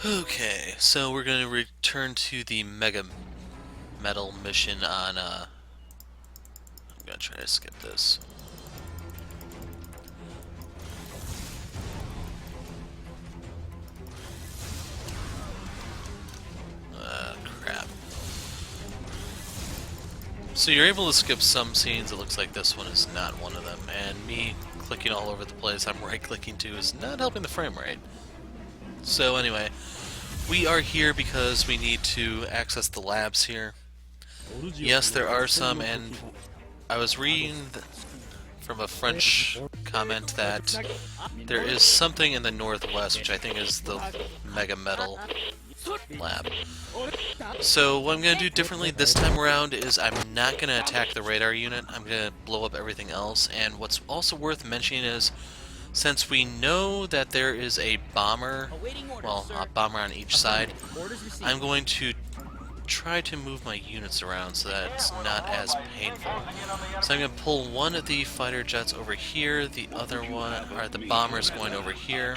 Okay, so we're going to return to the Mega Metal mission on, I'm going to try to skip this. Crap. So you're able to skip some scenes, it looks like this one is not one of them, and me clicking all over the place I'm right-clicking to is not helping the frame rate. So anyway, we are here because we need to access the labs here. Yes, there are some, and I was reading from a French comment that there is something in the northwest, which I think is the Mega Metal lab. So what I'm going to do differently this time around is I'm not going to attack the radar unit, I'm going to blow up everything else, and what's also worth mentioning is, since we know that there is a bomber, well, a bomber on each side, I'm going to try to move my units around so that it's not as painful. So I'm going to pull one of the fighter jets over here, the other one, or the bomber's going over here.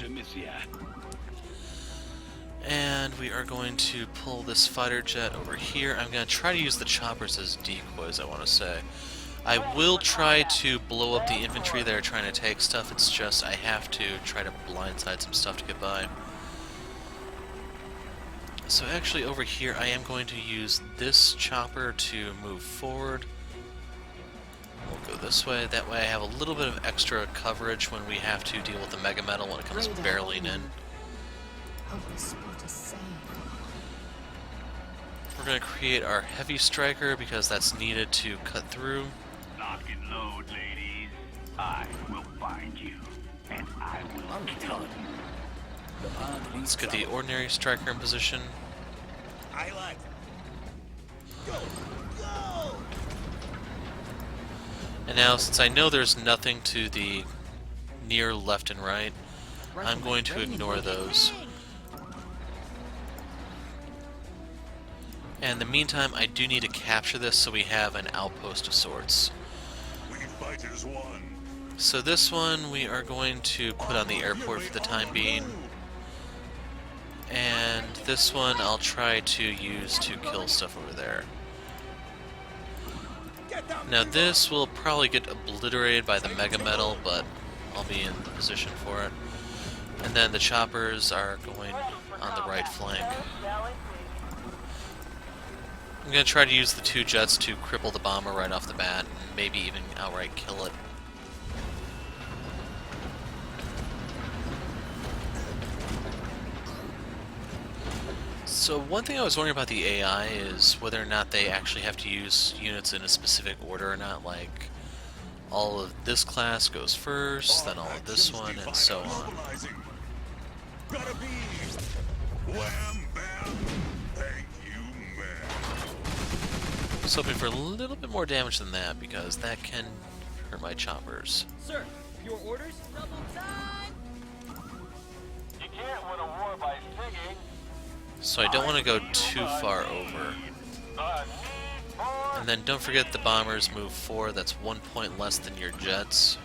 And we are going to pull this fighter jet over here. I'm going to try to use the choppers as decoys, I want to say. I will try to blow up the infantry that are trying to take stuff, it's just I have to try to blindside some stuff to get by. So actually over here I am going to use this chopper to move forward. We'll go this way, that way I have a little bit of extra coverage when we have to deal with the Mega Metal when it comes barreling in. We're going to create our heavy striker because that's needed to cut through. Lock and load, ladies. I will find you, and I will kill you. Let's get the ordinary striker in position. I like. Go! Go! And now, since I know there's nothing to the near left and right, I'm going to ignore those. And in the meantime, I do need to capture this so we have an outpost of sorts. We fighters won. So this one we are going to put on the airport for the time being. And this one I'll try to use to kill stuff over there. Now this will probably get obliterated by the Mega Metal, but I'll be in position for it. And then the choppers are going on the right flank. I'm going to try to use the two jets to cripple the bomber right off the bat, and maybe even outright kill it. So one thing I was wondering about the AI is whether or not they actually have to use units in a specific order or not, like all of this class goes first, then all of this one, and so on. Gotta be. Wham, bam. Thank you, man. Just hoping for a little bit more damage than that, because that can hurt my choppers. Sir, your orders? Double time! You can't win a war by singing. So I don't want to go too far over. And then don't forget the bombers move forward, that's 1 point less than your jets.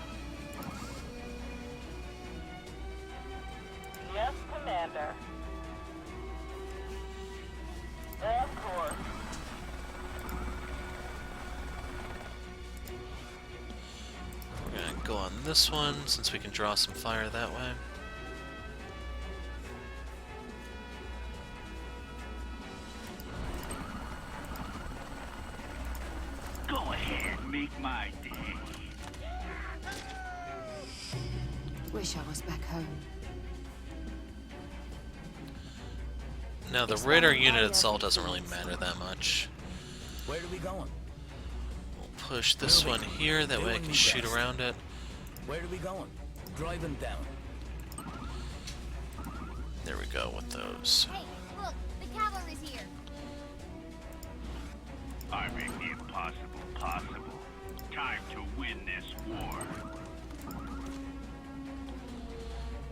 Yes, Commander. Of course. We're going to go on this one, since we can draw some fire that way. Go ahead, make my day. Wish I was back home. Now the radar unit itself doesn't really matter that much. Where are we going? We'll push this one here, that way I can shoot around it. Where are we going? Drive them down. There we go with those. Hey, look, the cavalry's here. I make the impossible possible. Time to win this war.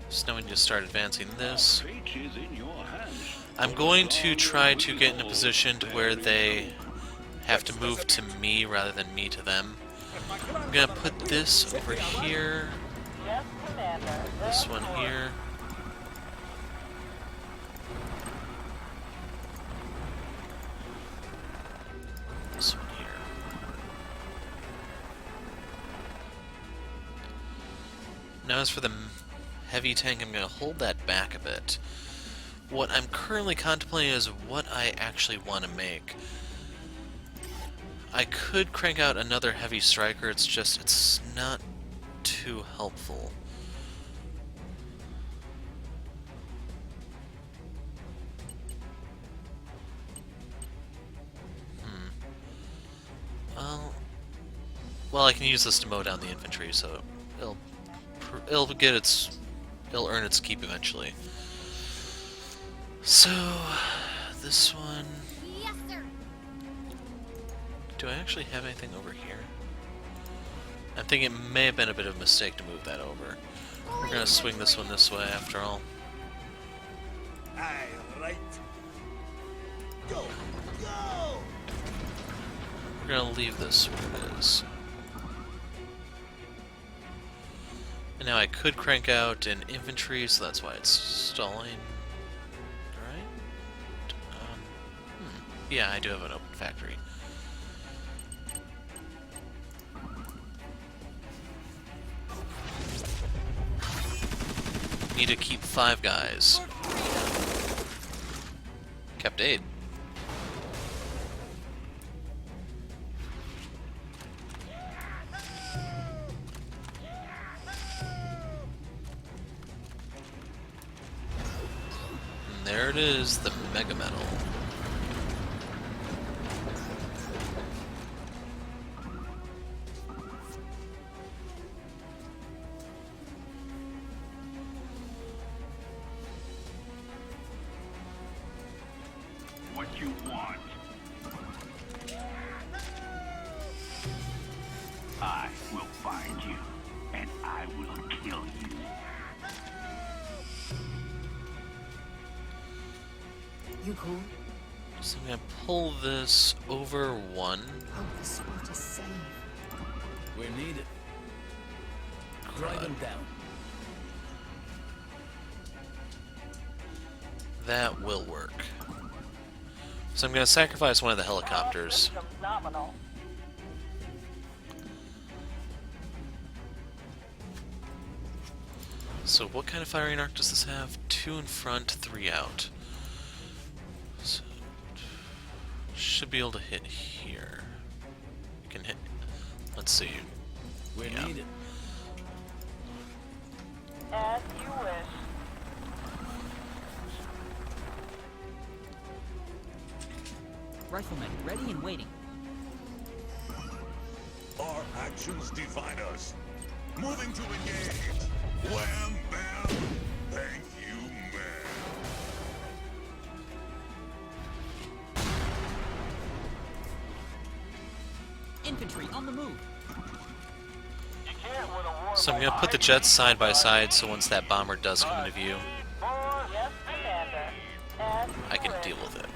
So now we need to start advancing this. Fate is in your hands. I'm going to try to get in a position to where they have to move to me rather than me to them. I'm going to put this over here, Yes, Commander. this one here. Now as for the heavy tank, I'm going to hold that back a bit. What I'm currently contemplating is what I actually want to make. I could crank out another heavy striker, it's not too helpful. Well, I can use this to mow down the infantry, so it'll earn its keep eventually. So this one, Yes, sir. do I actually have anything over here? I'm thinking it may have been a bit of a mistake to move that over. We're gonna swing this one this way after all. Aye, right. Go, go! We're gonna leave this where it is. And now I could crank out an infantry, so that's why it's stalling. Right? Yeah, I do have an open factory. Need to keep 5 guys. Kept 8. And there it is, the Mega Metal. What you want? I will find you, and I will kill you. You cool? So I'm gonna pull this over 1. Hope the spot is safe. We're needed. Drive them down. That will work. So I'm gonna sacrifice one of the helicopters. Systems nominal. So what kind of firing arc does this have? 2 in front, 3 out. So should be able to hit here. You can hit. Let's see. We're Yeah. needed. As you wish. Riflemen, ready and waiting. Our actions define us. Moving to engage. Wham, bam. Thank you, man. Infantry on the move. You can't win a war So I'm by gonna put the jets side by side, so once that bomber does come into view, Yes, Commander. As you I can wish. deal with it.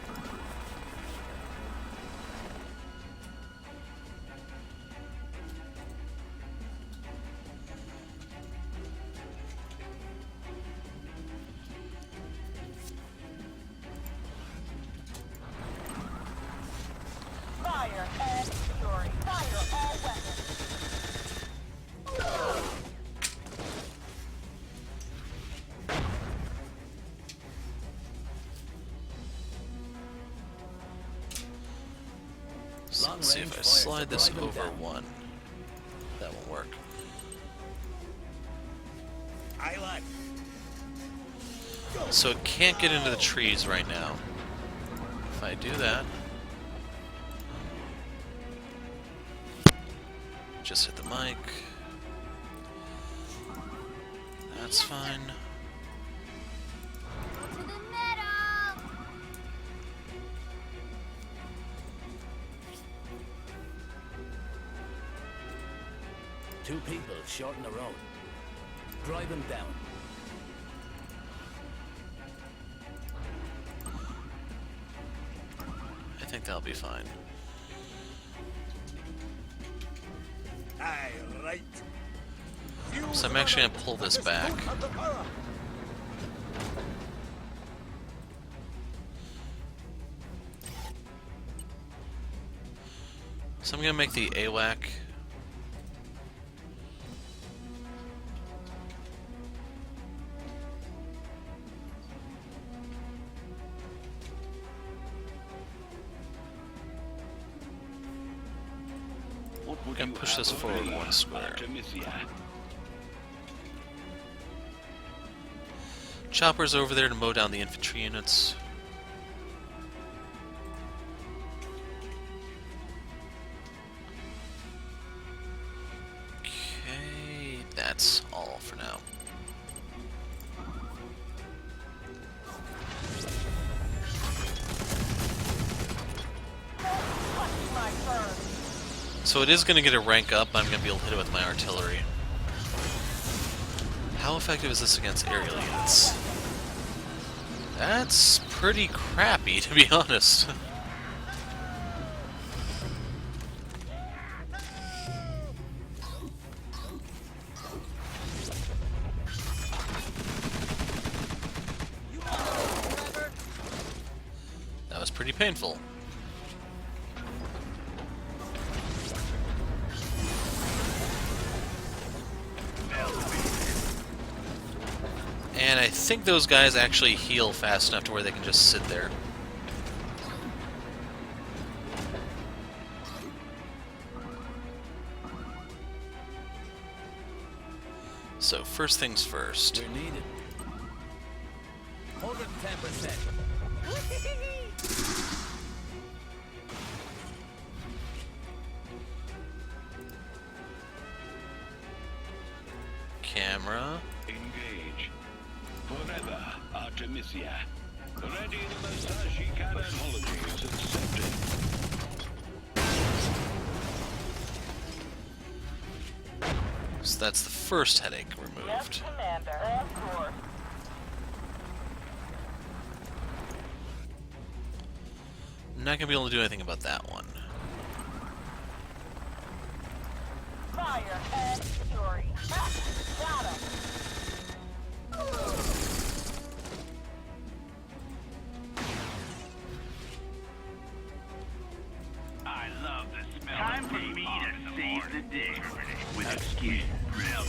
Fire and fury. Fire all weapons. So Long let's see if range I fire, slide this drive them over down. 1. That won't work. Aye, lad. So it can't get into the trees right now. If I do that, just hit the mic. That's fine. To the meadow. 2 people short in the road. Drive them down. I think that'll be fine. Aye, right. So I'm actually gonna pull this back. So I'm gonna make the AWAC Would Gonna you push have this a forward dream, one square. Artemisia? Chopper's over there to mow down the infantry units. Okay, that's all for now. My turn. So it is going to get a rank up. I'm going to be able to hit it with my artillery. How effective is this against aerial units? That's pretty crappy, to be honest. That was pretty painful. And I think those guys actually heal fast enough to where they can just sit there. So, first things first. We're needed. 110%. Camera. Engage. Forever, Artemisia. Ready the Masashi cannon. Apologies accepted. So that's the first headache Yes, removed. Commander. Of course. I'm not going to be able to do anything about that one. Fire and fury. Ha! Got him. I love the smell. Time for me to save the day. With excuse, real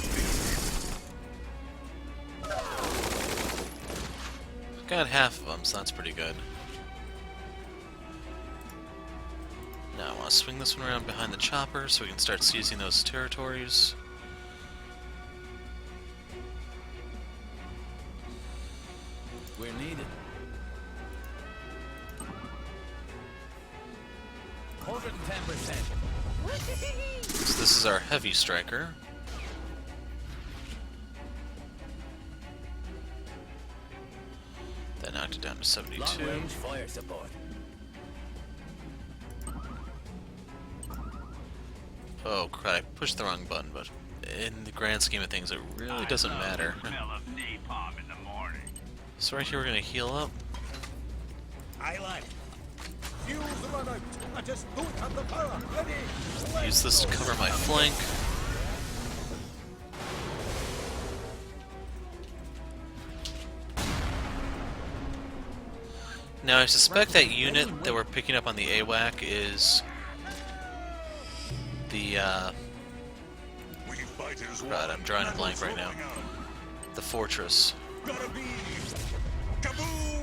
Got half of them, so that's pretty good. Now I want to swing this one around behind the chopper so we can start seizing those territories. We're needed. 110%. So this is our heavy striker. That knocked it down to 72. Long-range fire support. Oh crap, I pushed the wrong button, but in the grand scheme of things it really doesn't matter. The smell of napalm in the morning. So right here we're going to heal up. Aye, lad. Fuse run out. I just don't have the power. Ready. Use this to cover my flank. Now I suspect that unit that we're picking up on the AWAC is the We fight as one. God, I'm drawing a blank right now. The fortress. Gotta be. Kaboom!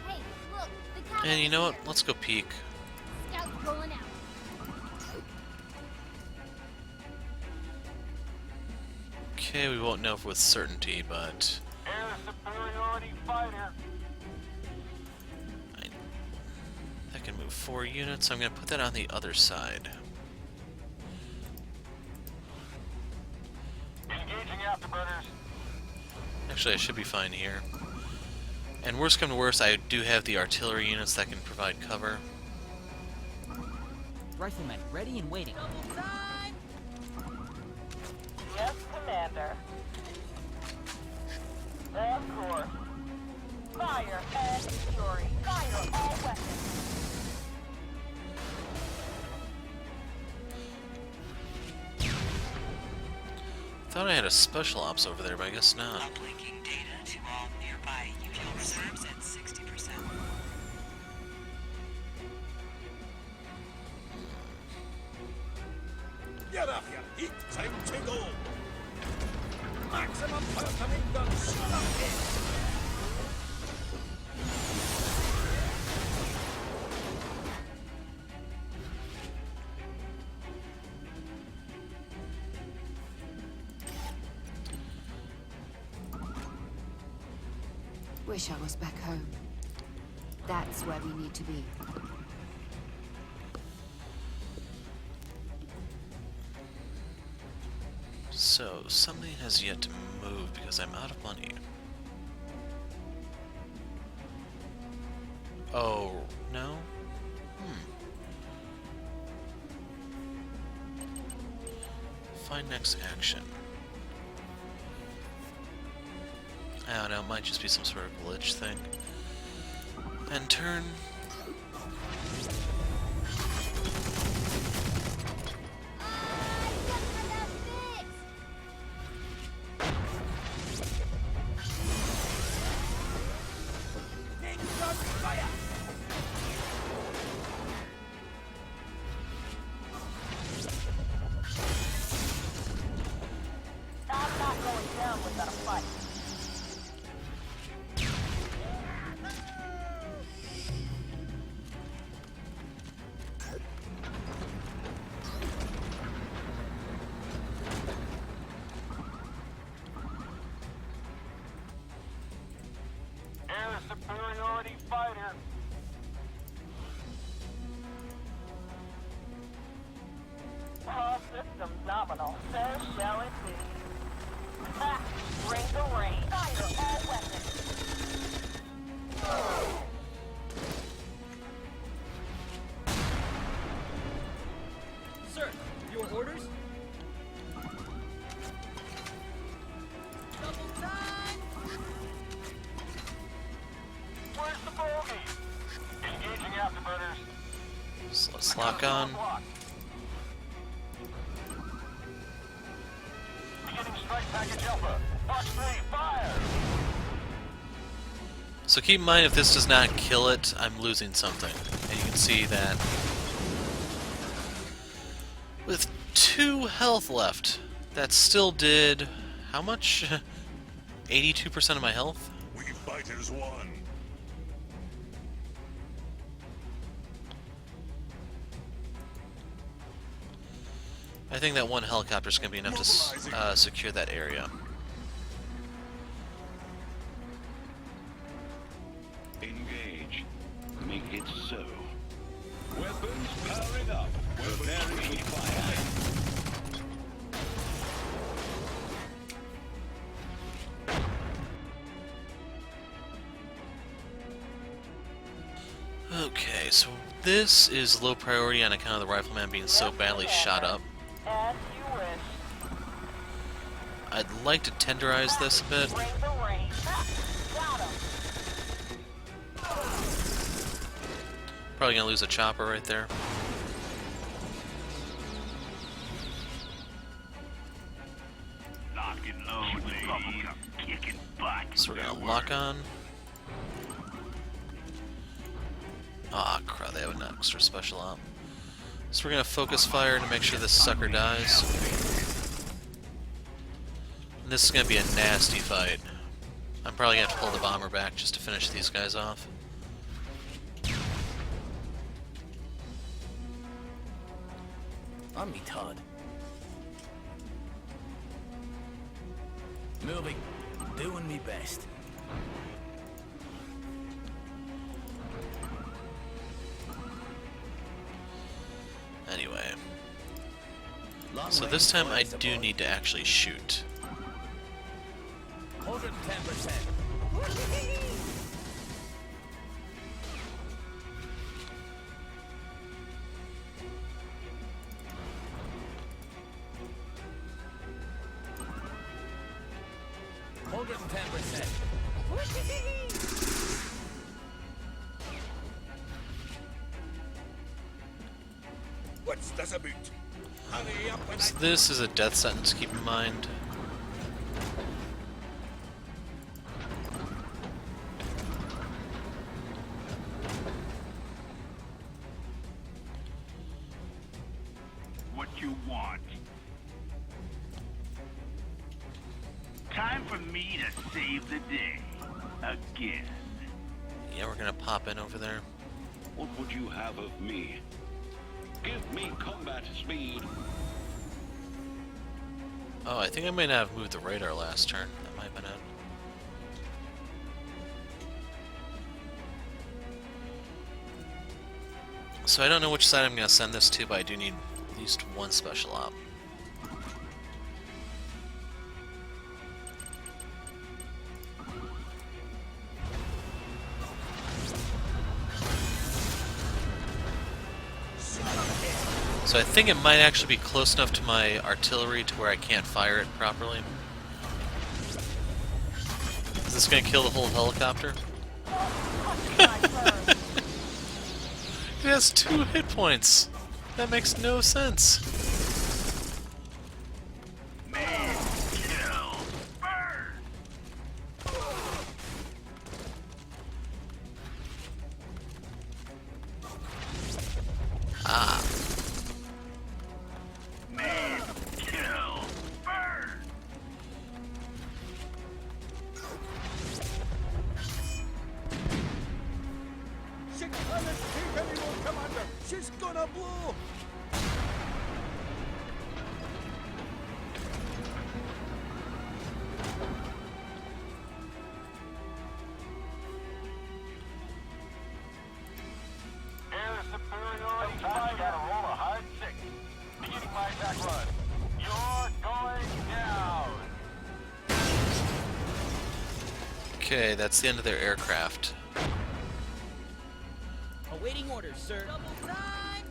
Hey, look, the cavalry's And you know what? here. Let's go peek. Scouts rolling out. Okay, we won't know with certainty, but Air superiority fighter. that can move 4 units. I'm going to put that on the other side. Engaging afterburners. Actually, I should be fine here. And worst come to worst, I do have the artillery units that can provide cover. Riflemen, ready and waiting. Yes, Commander. Of course. Fire and fury. Fire all weapons. Thought I had a special ops over there, but I guess not. Uplinking data to all nearby Union reserves at 60%. Get up, you heat. Time to go. Wish I was back home. That's where we need to be. So, something has yet to move because I'm out of money. Oh, no? Find next action. I don't know, it might just be some sort of glitch thing. And turn. I'm not going down without a fight. Air superiority fighter. All systems nominal. So shall it be. Ha! Bring the rain. Fire all weapons. Sir, your orders? Double time! Where's the bogey? Engaging afterburners. So let's lock on. Beginning strike package alpha. Box 3, fire! So keep in mind, if this does not kill it, I'm losing something. And you can see that with 2 health left, that still did how much? 82% of my health? We fighters won. I think that one helicopter is going to be enough to secure that area. Engage. Make it so. Weapons powering up. Preparing to fire. Okay, so this is low priority on account of the rifleman being so badly shot up. As you wish. I'd like to tenderize this a bit. Bring the rain. Ha! Got him. Probably gonna lose a chopper right there. Lock and load, ladies. Kicking butt. So we're gonna lock on. Ah, crap, they have an extra special op. So we're gonna focus fire to make sure this sucker dies. And this is gonna be a nasty fight. I'm probably gonna have to pull the bomber back just to finish these guys off. On me, Todd. Moving. Doing me best. Anyway. Long So range this time I flies do aboard. need to actually shoot. 110%.110%. What's this about? Hurry up and So this is a death sentence, keep in mind. What you want? Time for me to save the day. Again. Yeah, we're gonna pop in over there. What would you have of me? Give me combat speed. Oh, I think I might not have moved the radar last turn. That might have been it. So I don't know which side I'm going to send this to, but I do need at least one special op. So I think it might actually be close enough to my artillery to where I can't fire it properly. Is this going to kill the whole helicopter? It has 2 hit points. That makes no sense. Man, kill, burn. Ah. Man, kill, burn. She's gonna blow! Air superiority fighter. Gotta roll a hard 6. Beginning my attack run. You're going down. Okay, that's the end of their aircraft. Awaiting orders, sir. Double time!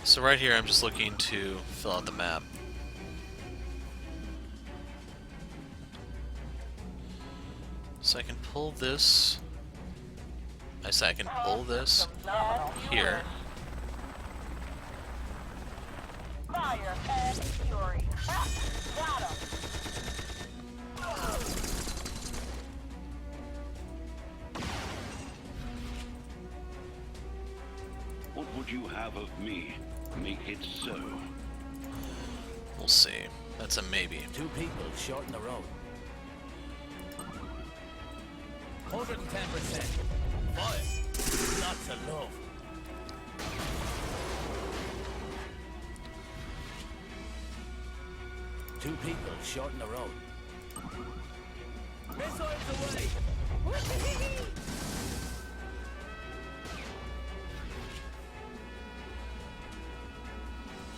So right here, I'm just looking to fill out the map. So I can pull this. I say I can pull this here. Fire and fury. Ha! Got him. What would you have of me? Make it so. We'll see. That's a maybe. 2 people short in the road. 110%. Fire. Lots of love. Two people short in the road. Missiles away!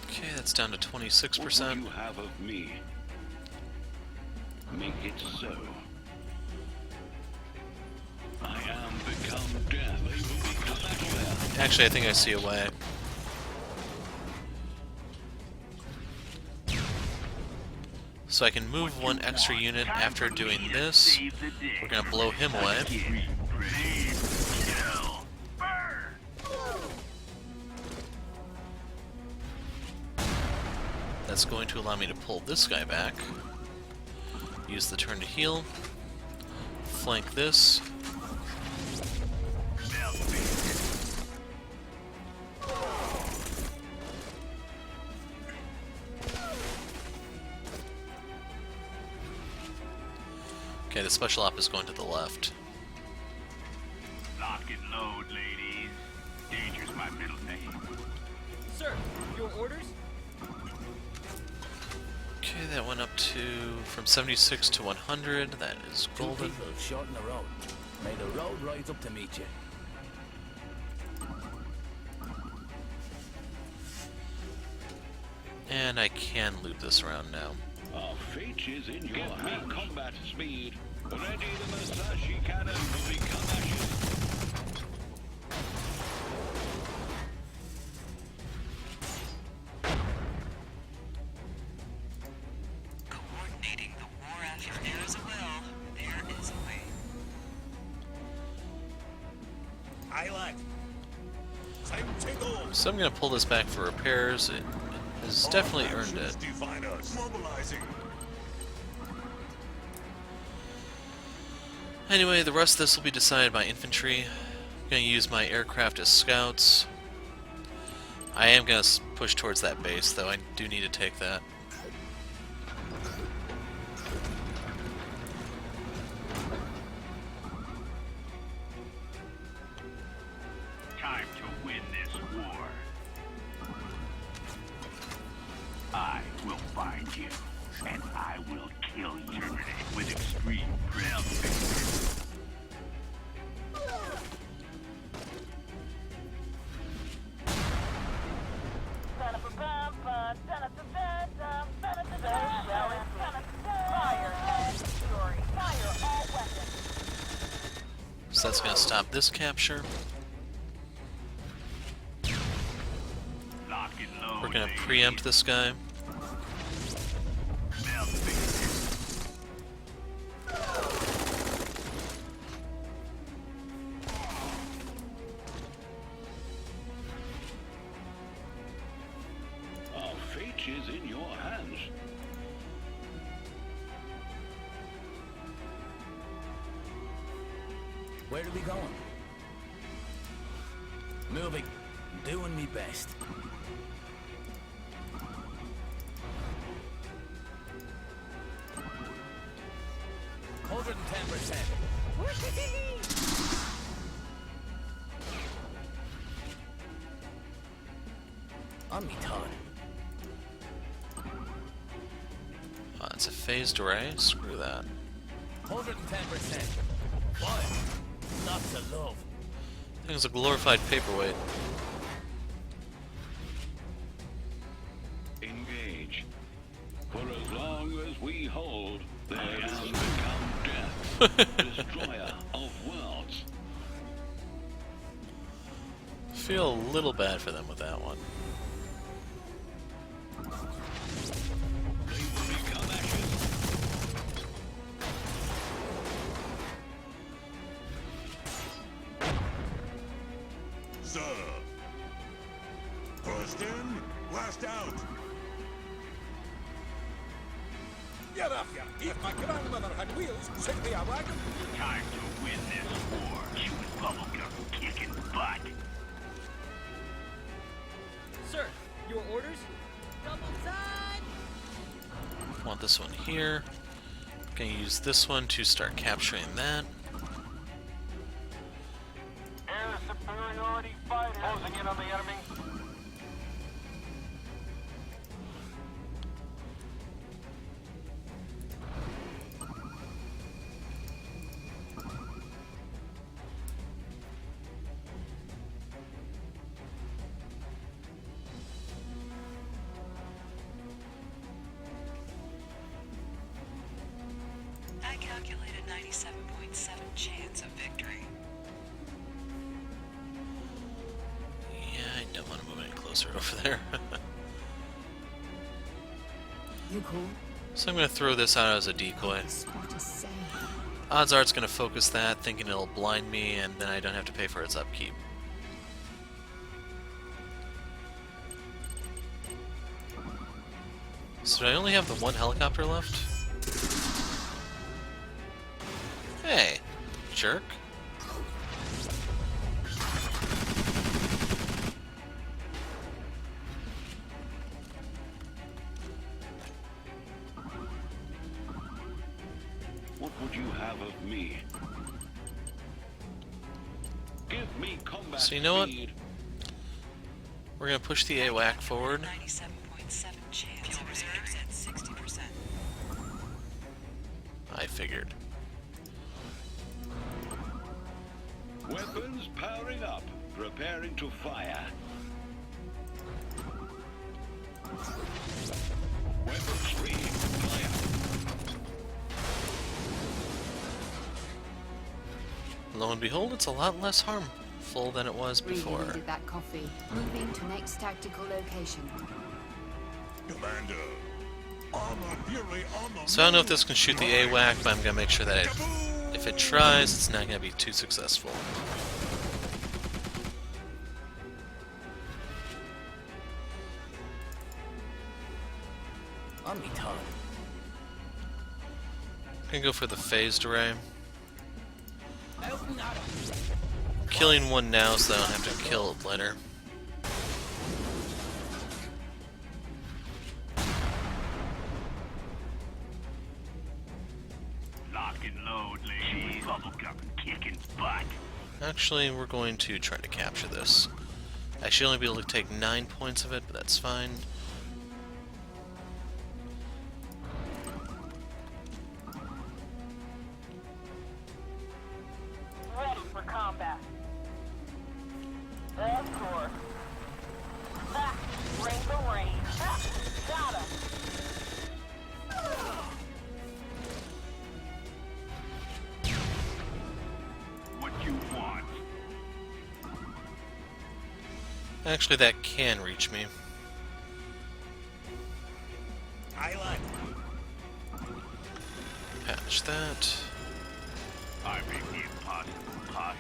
Okay, that's down to 26%. What would you have of me? Make it so. I am become death. They will be collected. Actually, I think I see a way. So I can move 1 extra unit after doing this. We're going to blow him away. That's going to allow me to pull this guy back. Use the turn to heal. Flank this. Okay, the special op is going to the left. Lock and load, ladies. Danger's my middle name. Sir, your orders? Okay, that went up to from 76 to 100. That is 2 golden. people short in the road. May the road rise up to meet you. And I can loop this around now. Our fate is in your hands. Give me combat speed. Ready the Masashi cannon will become ashes. Coordinating the war effort. If there is a will, there is a way. So I'm going to pull this back for repairs. It has definitely earned it. Define us. Mobilizing. Anyway, the rest of this will be decided by infantry. I'm going to use my aircraft as scouts. I am going to push towards that base, though. I do need to take that. So that's going to stop this capture. Lock and load. We're going to preempt this guy. Now fix Our fate is in your hands. Where are we going? Moving. Doing me best. On me, Todd. It's a phased array. Screw that. 110%. Fire. Lots of love. Thing's a glorified paperweight. Engage. For as long as we hold, there has become death, destroyer of worlds. Feel a little bad for them with that one. They will become ashes. Sir. First in, last out. Get up, you. If my grandmother had wheels, she'd be a wagon. time to win this war. Chewing bubblegum, kicking butt. Sir, your orders? Double time! Want this one here. Gonna use this one to start capturing that. Air superiority fighter closing in on the enemy. I calculated 97.7 chance of victory. Yeah, I don't want to move any closer over there. You cool? So I'm gonna throw this out as a decoy. The spot is safe. Odds are it's gonna focus that, thinking it'll blind me, and then I don't have to pay for its upkeep. So do I only have the one helicopter left? Hey, jerk. What would you have of me? Give me combat So you know what? speed. We're gonna push the AWAC forward. 97.7 chance of reserves at 60%. I figured. Weapons powering up, preparing to fire. Weapons free, fire. Lo and behold, it's a lot less harmful than it was Really before. needed that coffee. Moving to next tactical location. Commander. Armor fury on the So I don't know if move. this can shoot the AWAC, but I'm gonna make sure that if it tries, it's not gonna be too successful. On me, Todd. I'm gonna go for the phased array. Out and at 'em. Killing one now so I don't have to kill it later. Lock and load, ladies. Bubblegum, kicking butt. Actually, we're going to try to capture this. I should only be able to take 9 points of it, but that's fine. Ready for combat. Of course. Ha! Bring the rain. Ha! Got him. What you Actually, that can reach me. Aye, lad. Patch that. I make the impossible possible.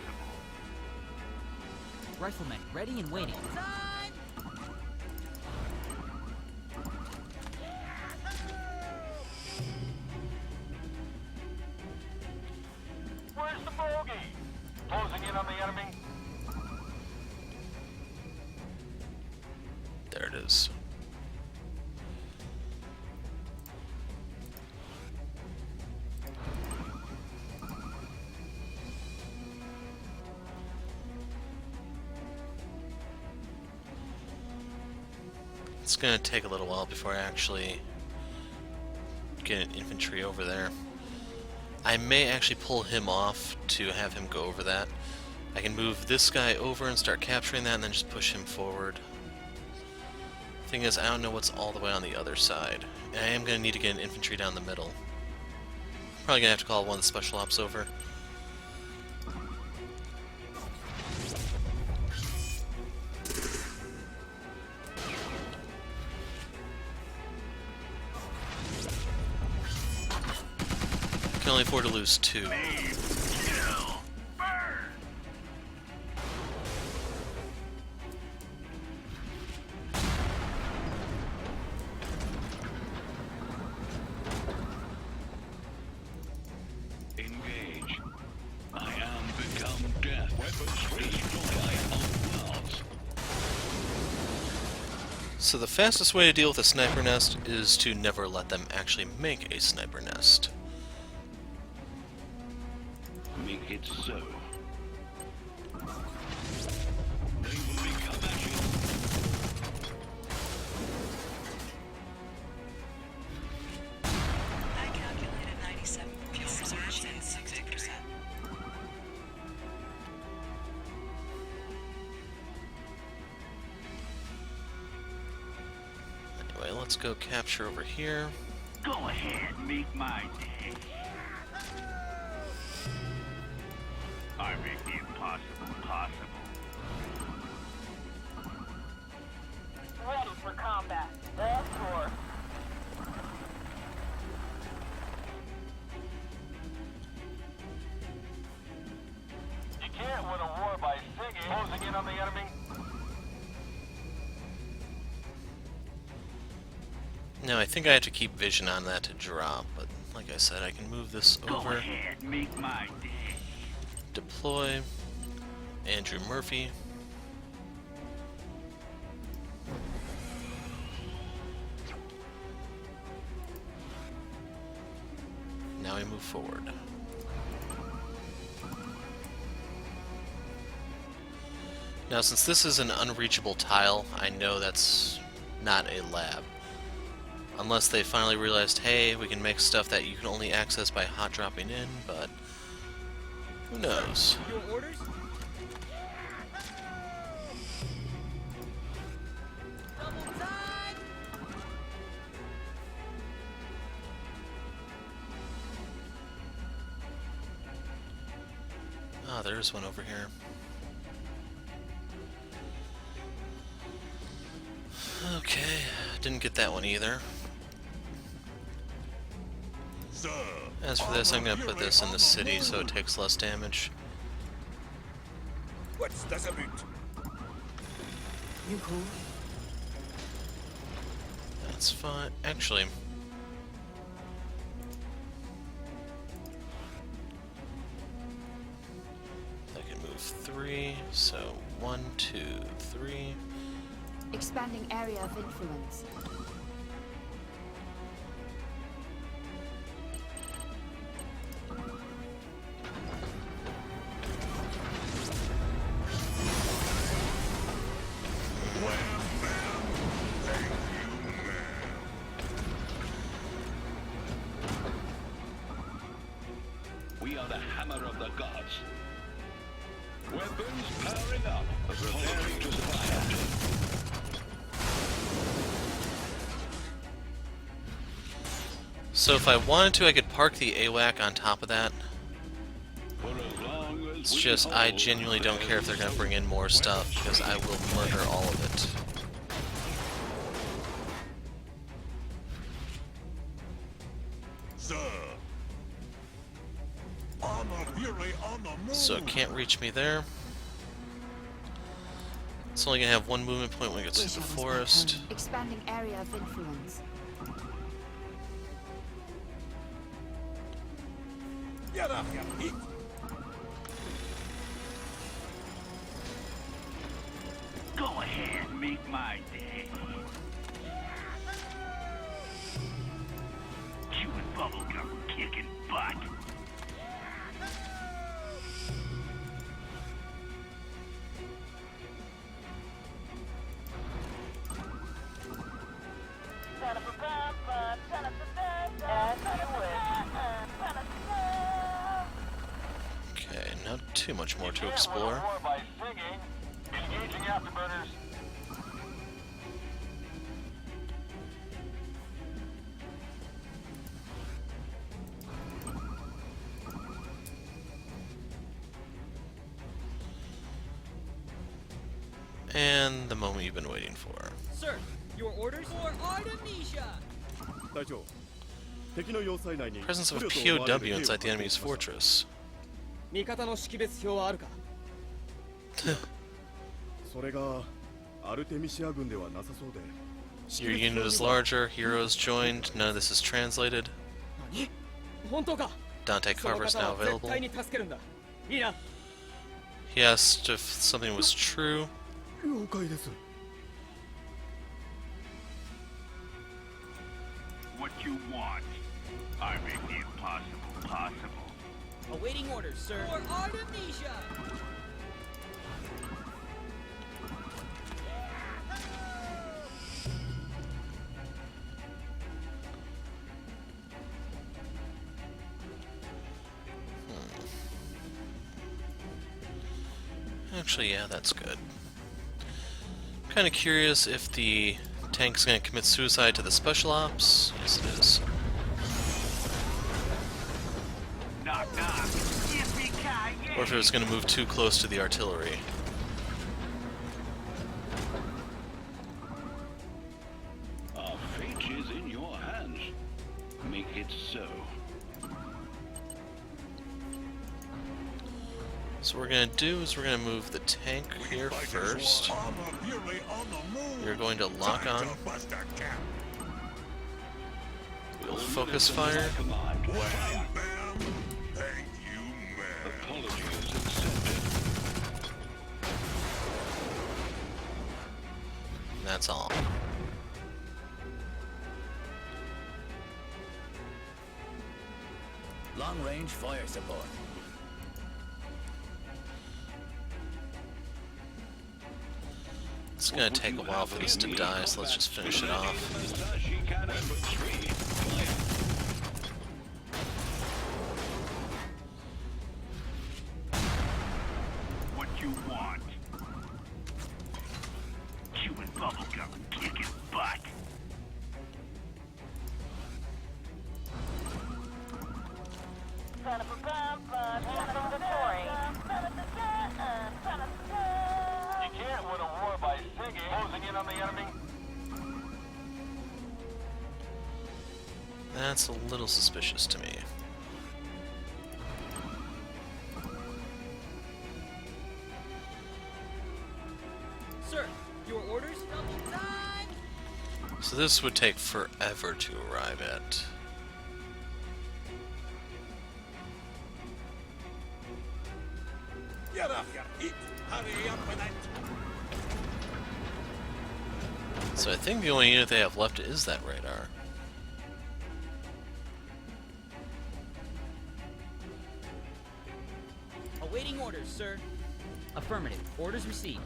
Riflemen, ready and waiting. Where's the bogey? Closing in on the enemy. There it is. It's gonna take a little while before I actually get an infantry over there. I may actually pull him off to have him go over that. I can move this guy over and start capturing that and then just push him forward. Thing is, I don't know what's all the way on the other side. And I am going to need to get an infantry down the middle. Probably going to have to call one of the special ops over. Can only afford to lose 2. Kill. Burn. Engage. I am become death. Weapons destroy of worlds. So the fastest way to deal with a sniper nest is to never let them actually make a sniper nest. Make it so. They will become agile. I calculated 97 fuel reserves and 60%. Anyway, let's go capture over here. Go ahead, make my day. I make the impossible possible. Ready for combat. Of course. You can't win a war by singing. Closing in on the enemy. Now, I think I have to keep vision on that to drop, but like I said, I can move this Go over. ahead, make my day. Deploy. Andrew Murphy. Now we move forward. Now, since this is an unreachable tile, I know that's not a lab. Unless they finally realized, hey, we can make stuff that you can only access by hot dropping in, but who knows? Your orders? Double time! Ah, there's one over here. Okay, didn't get that one either. Sir, As for this, I'm going to put this in the city so it takes less damage. What's this about? You cool? That's fine. Actually, I can move 3, so 1, 2, 3. Expanding area of influence. We are the hammer of the gods. Weapons powering up, preparing to fire. So if I wanted to, I could park the AWAC on top of that. For as long as as It's we just, I hold, genuinely don't care if they're going to bring in more stuff, because I will murder all of it. Sir. Armor Fury on the move. So it can't reach me there. It's only going to have one movement point when it gets Wish to the I was back forest. home. Expanding area of influence. Get off your feet! Go ahead, make my day. Chewing bubblegum, kicking butt. Okay, not too much more to explore. By singing, engaging afterburners. And the moment you've been waiting for. Sir, your orders for Artemisia. Presence of a POW inside the enemy's fortress. 味方の識別表はあるか？それがアルテミシア軍ではなさそうで。 Your unit is larger, heroes joined, none of this is translated. 何？本当か？ Dante その Carver is 方 now は絶 available. 対に助けるんだ。いいな。 He asked if something was true. 了解です。 What you want? I make the impossible possible. Awaiting orders, sir. For Artemisia. Actually, yeah, that's good. Kind of curious if the tank's going to commit suicide to the special ops. Yes, it is. Knock, knock. Yippee-ki-yay. Or if it was going to move too close to the artillery. Our fate is in your hands. Make it so. So what we're going to do is we're going to move the tank here first. Armor Fury on the move. You're going to lock Time on. to bust a cap. We'll focus fire. Command. Wham, bam. Thank you, man. Apologies accepted. That's all. Long range fire support. It's going to take a while for this to die, so let's just finish it off. What you want? Chewing bubblegum, kicking butt. You can't win a war by singing. Closing in on the enemy. That's a little suspicious to me. Sir, your orders? Double time. So this would take forever to arrive at. Get off your feet! Hurry up with it! So I think the only unit they have left is that radar. Awaiting orders, sir. Affirmative. Orders received.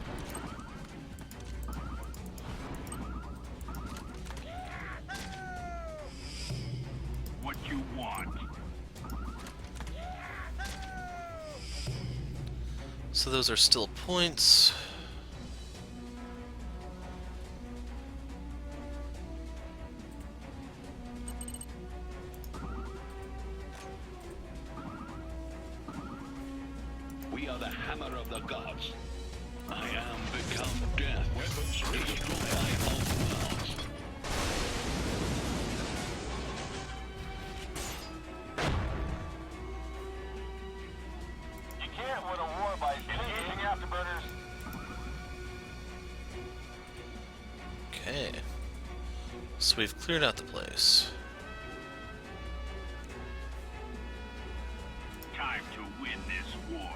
What you want? So those are still points. We under the hammer of the gods. I am become death, destroyer of worlds. You can't win a war by chasing afterburners. Okay. So we've cleared out the place. Time to win this war.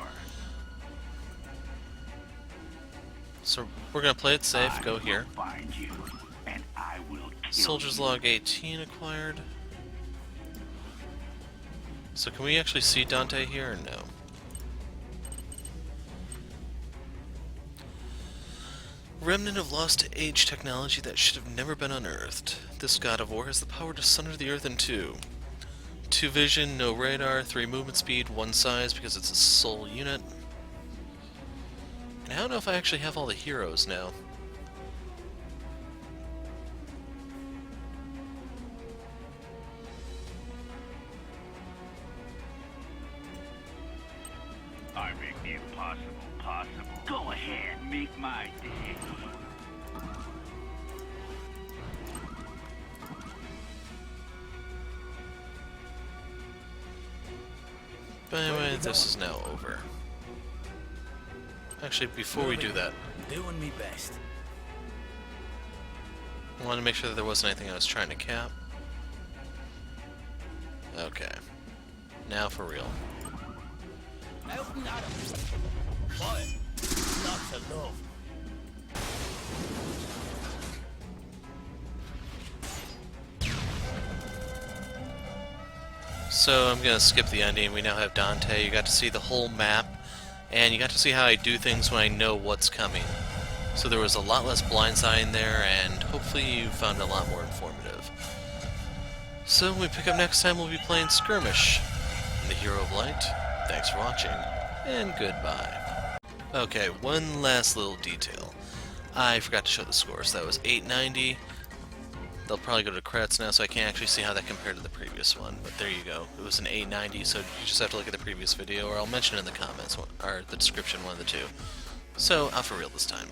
So we're gonna play it safe, I go here. will find you, and I will kill Soldier's you. Log 18 acquired. So can we actually see Dante here or no? Remnant of lost to age technology that should have never been unearthed. This god of war has the power to sunder the earth in two. 2 vision, no radar, 3 movement speed, 1 size because it's a soul unit. And I don't know if I actually have all the heroes now. I make the impossible possible. Go ahead, make my day. But anyway, this is now over. Actually, before we do that, Doing me best. I wanted to make sure that there wasn't anything I was trying to cap. Okay. Now for real. Out and at 'em. What? Not to love. So I'm gonna skip the ending. We now have Dante. You got to see the whole map, and you got to see how I do things when I know what's coming. So there was a lot less blindsiding there, and hopefully you found it a lot more informative. So when we pick up next time, we'll be playing Skirmish. I'm the Hero of Light. Thanks for watching, and goodbye. Okay, one last little detail. I forgot to show the scores. That was 890. They'll probably go to credits now, so I can't actually see how that compared to the previous one. But there you go. It was an 890, so you just have to look at the previous video, or I'll mention it in the comments, or the description, one of the two. So, out for real this time.